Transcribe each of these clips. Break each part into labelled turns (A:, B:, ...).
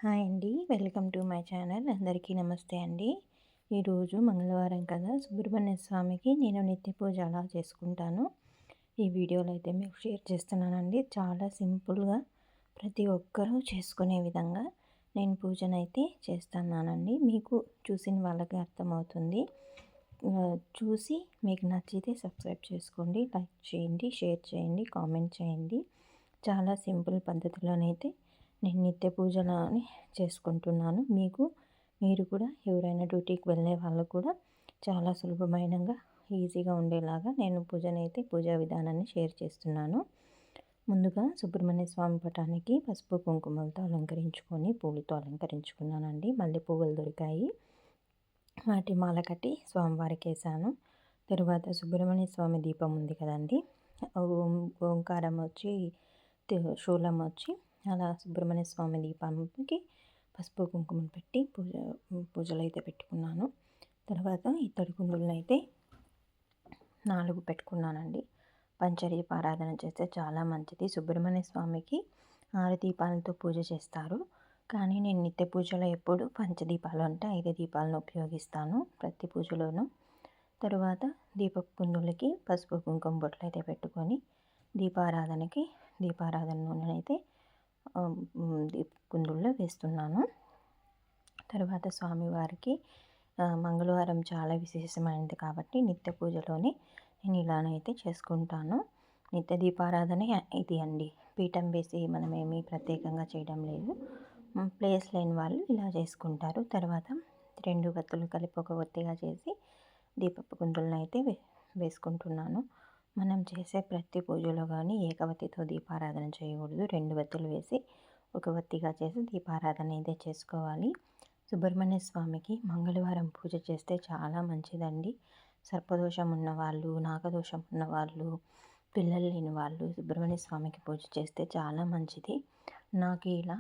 A: Hi అండి. Welcome to my channel. అందరికీ నమస్తే అండి. ఈరోజు మంగళవారం కదా, సుబ్రహ్మణ్య స్వామికి నేను నిత్య పూజ ఎలా చేసుకుంటానో ఈ వీడియోలో అయితే మీకు షేర్ చేస్తున్నానండి. చాలా సింపుల్గా ప్రతి ఒక్కరూ చేసుకునే విధంగా నేను పూజనైతే చేస్తున్నానండి. మీకు చూసిన వాళ్ళకి అర్థమవుతుంది. చూసి మీకు నచ్చితే సబ్స్క్రైబ్ చేసుకోండి, లైక్ చేయండి, షేర్ చేయండి, కామెంట్ చేయండి. చాలా సింపుల్ పద్ధతిలోనైతే నేను నిత్య పూజలని చేసుకుంటున్నాను. మీరు కూడా ఎవరైనా డ్యూటీకి వెళ్ళే వాళ్ళు కూడా చాలా సులభమైనగా ఈజీగా ఉండేలాగా నేను పూజా విధానాన్ని షేర్ చేస్తున్నాను. ముందుగా సుబ్రహ్మణ్య స్వామి పటానికి పసుపు కుంకుమలతో అలంకరించుకొని పూలతో అలంకరించుకున్నానండి. మల్లె పువ్వులు దొరికాయి, వాటి మాల కట్టి స్వామివారికి వేసాను. తరువాత సుబ్రహ్మణ్య స్వామి దీపం ఉంది కదండి, ఓంకారం వచ్చి శూలం వచ్చి అలా సుబ్రహ్మణ్య స్వామి దీపానికి పసుపు కుంకుమను పెట్టి పూజలు అయితే పెట్టుకున్నాను. తర్వాత ఇత్తడి కుందులను అయితే 4 పెట్టుకున్నానండి. పంచదీపారాధన చేస్తే చాలా మంచిది. సుబ్రహ్మణ్య స్వామికి 6 దీపాలతో పూజ చేస్తారు, కానీ నేను నిత్య పూజలో ఎప్పుడు పంచదీపాలు అంటే 5 దీపాలను ఉపయోగిస్తాను ప్రతి పూజలోనూ. తరువాత దీపపు కుందులకి పసుపు కుంకుమ బొట్లు అయితే పెట్టుకొని దీపారాధన నూనెనైతే కుందుల్లో వేస్తున్నాను. తర్వాత స్వామివారికి మంగళవారం చాలా విశేషమైనది కాబట్టి నిత్య పూజలోనే నేను ఇలానైతే చేసుకుంటాను. నిత్య దీపారాధన ఇది అండి. పీఠం వేసి మనమేమీ ప్రత్యేకంగా చేయడం లేదు. ప్లేస్ లేని వాళ్ళు ఇలా చేసుకుంటారు. తర్వాత 2 వత్తులు కలిపి ఒక ఒత్తిగా చేసి దీపపు కుందులను అయితే వేసుకుంటున్నాను. మనం చేసే ప్రతి పూజలో కానీ ఏకవత్తితో దీపారాధన చేయకూడదు. 2 వత్తులు వేసి ఒక వత్తిగా చేసి దీపారాధన అయితే చేసుకోవాలి. సుబ్రహ్మణ్య స్వామికి మంగళవారం పూజ చేస్తే చాలా మంచిదండి. సర్పదోషం ఉన్నవాళ్ళు, నాగదోషం ఉన్నవాళ్ళు, పిల్లలు లేని వాళ్ళు సుబ్రహ్మణ్య స్వామికి పూజ చేస్తే చాలా మంచిది. నాకు ఇలా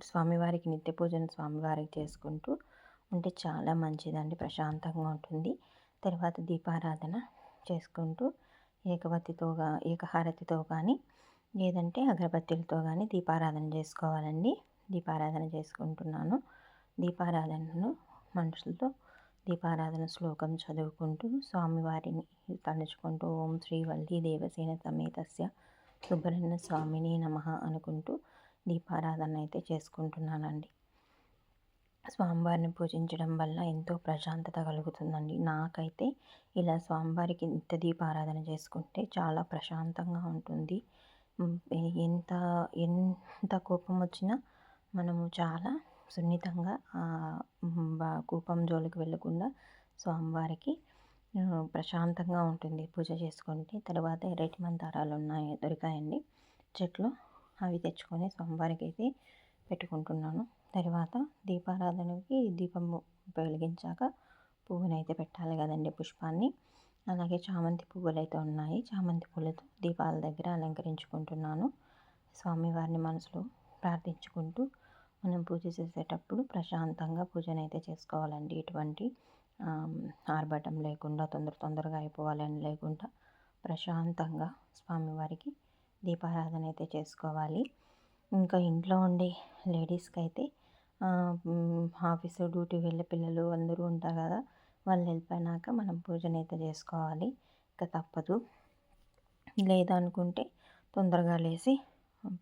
A: స్వామివారికి నిత్య పూజను స్వామివారికి చేసుకుంటూ ఉంటే చాలా మంచిదండి, ప్రశాంతంగా ఉంటుంది. తర్వాత దీపారాధన చేసుకుంటూ ఏకహారతితో కానీ లేదంటే అగరబత్తీలతో కానీ దీపారాధన చేసుకోవాలండి. దీపారాధన చేసుకుంటున్నాను. దీపారాధనను మనసుతో దీపారాధన శ్లోకం చదువుకుంటూ స్వామివారిని తలుచుకుంటూ ఓం శ్రీ వల్లీ దేవసేన సమేతస్య సుబ్రహ్మణ్య స్వామిని నమః అనుకుంటూ దీపారాధన అయితే చేసుకుంటున్నానండి. స్వామివారిని పూజించడం వల్ల ఎంతో ప్రశాంతత కలుగుతుందండి. నాకైతే ఇలా స్వామివారికి నిత్య దీపారాధన చేసుకుంటే చాలా ప్రశాంతంగా ఉంటుంది. ఎంత ఎంత కోపం వచ్చినా మనము చాలా సున్నితంగా కోపం జోలికి వెళ్ళకుండా స్వామివారికి ప్రశాంతంగా ఉంటుంది పూజ చేసుకుంటే. తర్వాత ఎర్రటి మందారాలు దొరికాయండి చెట్లు, అవి తెచ్చుకొని స్వామివారికి అయితే పెట్టుకుంటున్నాను. తర్వాత దీపారాధనకి దీపం వెలిగించాక పువ్వునైతే పెట్టాలి కదండి, పుష్పాన్ని. అలాగే చామంతి పువ్వులు అయితే ఉన్నాయి. చామంతి పూలతో దీపాల దగ్గర అలంకరించుకుంటున్నాను. స్వామివారిని మనసులో ప్రార్థించుకుంటూ మనం పూజ చేసేటప్పుడు ప్రశాంతంగా పూజనైతే చేసుకోవాలండి. ఎటువంటి ఆర్భటం లేకుండా, తొందరగా అయిపోవాలని లేకుండా ప్రశాంతంగా స్వామివారికి దీపారాధన అయితే చేసుకోవాలి. ఇంకా ఇంట్లో ఉండే లేడీస్కి అయితే ఆఫీసు డ్యూటీ వెళ్ళే పిల్లలు అందరూ ఉంటారు కదా, వాళ్ళు వెళ్ళిపోయినాక మనం పూజనైతే చేసుకోవాలి. ఇంకా తప్పదు. లేదనుకుంటే తొందరగా లేచి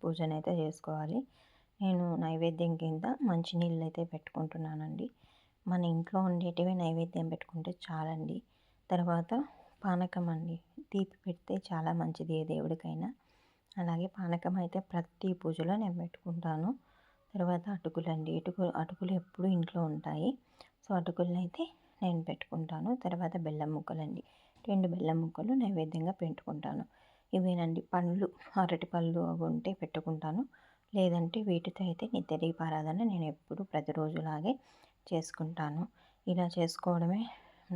A: పూజనైతే చేసుకోవాలి. నేను నైవేద్యం కింద మంచినీళ్ళు అయితే పెట్టుకుంటున్నానండి. మన ఇంట్లో ఉండేటివి నైవేద్యం పెట్టుకుంటే చాలండి. తర్వాత పానకం అండి, తీపి పెడితే చాలా మంచిది ఏ దేవుడికైనా. అలాగే పానకం అయితే ప్రతి పూజలో నేను పెట్టుకుంటాను. తర్వాత అటుకులండి, అటుకులు ఎప్పుడు ఇంట్లో ఉంటాయి. సో అటుకులను అయితే నేను పెట్టుకుంటాను. తర్వాత బెల్లం ముక్కలండి, 2 బెల్లం ముక్కలు నైవేద్యంగా పెట్టుకుంటాను. ఇవేనండి. పండ్లు, అరటి పళ్ళు అవి ఉంటే పెట్టుకుంటాను. లేదంటే వీటితో అయితే నిత్య దీపారాధన నేను ఎప్పుడు ప్రతిరోజులాగే చేసుకుంటాను. ఇలా చేసుకోవడమే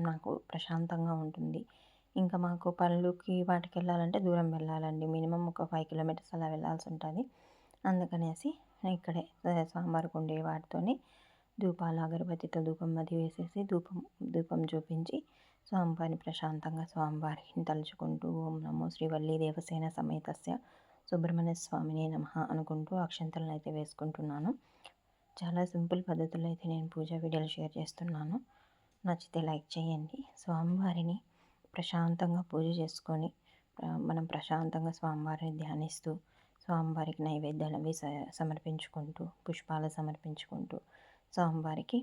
A: నాకు ప్రశాంతంగా ఉంటుంది. ఇంకా మాకు పనులకి వాటికి వెళ్ళాలంటే దూరం వెళ్ళాలండి. మినిమం ఒక 5 కిలోమీటర్స్ అలా వెళ్ళాల్సి ఉంటుంది. అందుకనేసి ఇక్కడే స్వామివారికి ఉండే వాటితోనే ధూపాలు, అగరబత్తితో ధూపం అది వేసేసి ధూపం చూపించి స్వామివారిని ప్రశాంతంగా స్వామివారిని తలుచుకుంటూ ఓం నమో శ్రీ వల్లీ దేవసేన సమేతస్య సుబ్రహ్మణ్య స్వామిని నమః అనుకుంటూ అక్షంతలను అయితే వేసుకుంటున్నాను. చాలా సింపుల్ పద్ధతుల్లో అయితే నేను పూజా వీడియోలు షేర్ చేస్తున్నాను. నచ్చితే లైక్ చేయండి. స్వామివారిని ప్రశాంతంగా పూజ చేసుకొని మనం ప్రశాంతంగా స్వామివారిని ధ్యానిస్తూ స్వామివారికి నైవేద్యాలు అవి సమర్పించుకుంటూ పుష్పాలు సమర్పించుకుంటూ స్వామివారికి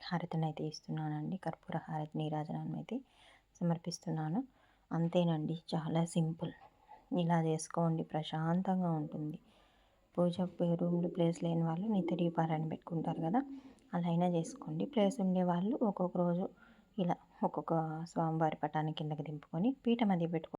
A: హారతినైతే ఇస్తున్నానండి. కర్పూర హారతి నీరాజనాన్ని అయితే సమర్పిస్తున్నాను. అంతేనండి, చాలా సింపుల్. ఇలా చేసుకోండి, ప్రశాంతంగా ఉంటుంది. పూజ రూమ్లో ప్లేస్ లేని వాళ్ళు నిత్య దీపారాయణ పెట్టుకుంటారు కదా, అలా అయినా చేసుకోండి. ప్లేస్ ఉండేవాళ్ళు ఒక్కొక్క రోజు ఇలా ఒక్కొక్క స్వామివారి పటాన్ని కిందకి దింపుకొని పీఠం అది పెట్టుకో